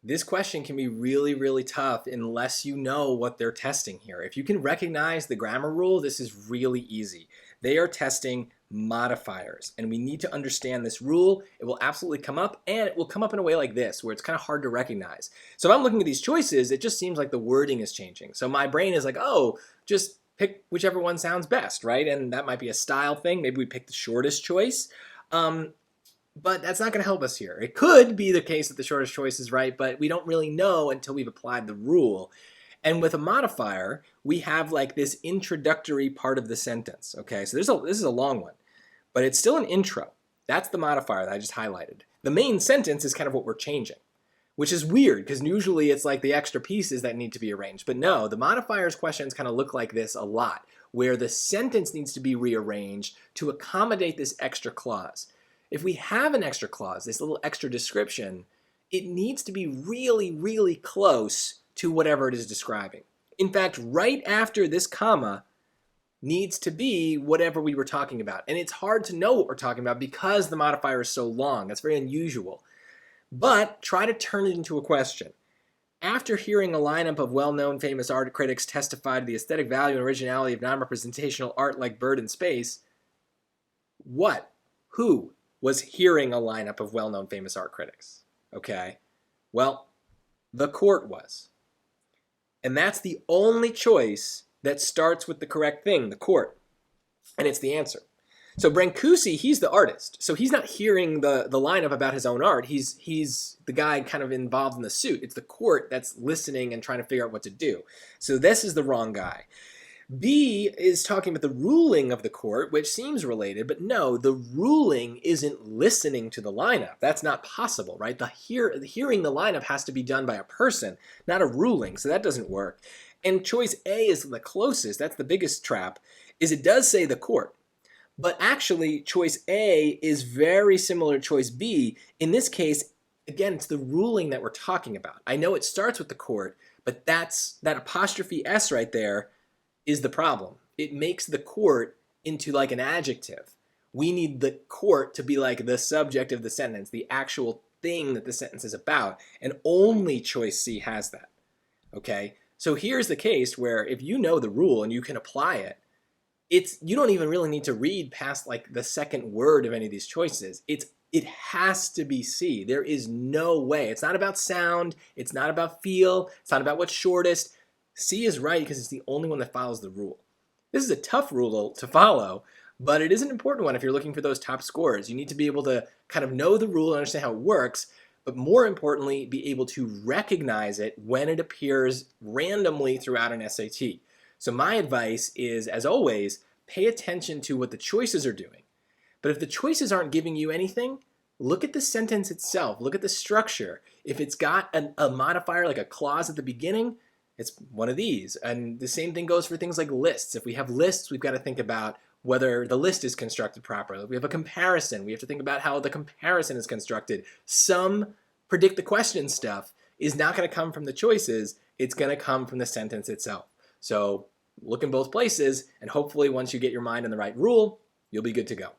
This question can be really, really tough unless you know what they're testing here. If you can recognize the grammar rule, this is really easy. They are testing modifiers, and we need to understand this rule. It will absolutely come up, and it will come up in a way like this, where it's kind of hard to recognize. So if I'm looking at these choices, it just seems like the wording is changing. So my brain is like, oh, just pick whichever one sounds best, right? And that might be a style thing. Maybe we pick the shortest choice. But that's not going to help us here. It could be the case that the shortest choice is right, but we don't really know until we've applied the rule. And with a modifier, we have like this introductory part of the sentence. Okay, so this is a long one, but it's still an intro. That's the modifier that I just highlighted. The main sentence is kind of what we're changing, which is weird because usually it's like the extra pieces that need to be arranged. But no, the modifiers questions kind of look like this a lot, where the sentence needs to be rearranged to accommodate this extra clause. If we have an extra clause, this little extra description, it needs to be really, really close to whatever it is describing. In fact, right after this comma needs to be whatever we were talking about. And it's hard to know what we're talking about because the modifier is so long. That's very unusual. But try to turn it into a question. After hearing a lineup of well-known famous art critics testify to the aesthetic value and originality of non-representational art like Bird in Space, what? Who was hearing a lineup of well-known famous art critics? Okay, well, the court was. And that's the only choice that starts with the correct thing, the court. And it's the answer. So Brancusi, he's the artist. So he's not hearing the lineup about his own art. He's the guy kind of involved in the suit. It's the court that's listening and trying to figure out what to do. So this is the wrong guy. B is talking about the ruling of the court, which seems related, but no, the ruling isn't listening to the lineup. That's not possible, right? Hearing the lineup has to be done by a person, not a ruling, so that doesn't work. And choice A is the closest, that's the biggest trap, is it does say the court. But actually, choice A is very similar to choice B. In this case, again, it's the ruling that we're talking about. I know it starts with the court, but that apostrophe S right there is the problem. It makes the court into like an adjective. We need the court to be like the subject of the sentence, the actual thing that the sentence is about, and only choice C has that. Okay? So here's the case where if you know the rule and you can apply it, you don't even really need to read past like the second word of any of these choices. It has to be C. There is no way. It's not about sound, it's not about feel, it's not about what's shortest. C is right because it's the only one that follows the rule. This is a tough rule to follow, but it is an important one if you're looking for those top scores. You need to be able to kind of know the rule and understand how it works, but more importantly, be able to recognize it when it appears randomly throughout an SAT. So my advice is, as always, pay attention to what the choices are doing. But if the choices aren't giving you anything, look at the sentence itself. Look at the structure. If it's got a modifier like a clause at the beginning, it's one of these. And the same thing goes for things like lists. If we have lists, we've got to think about whether the list is constructed properly. If we have a comparison, we have to think about how the comparison is constructed. Some predict the question stuff is not going to come from the choices. It's going to come from the sentence itself. So look in both places, and hopefully once you get your mind on the right rule, you'll be good to go.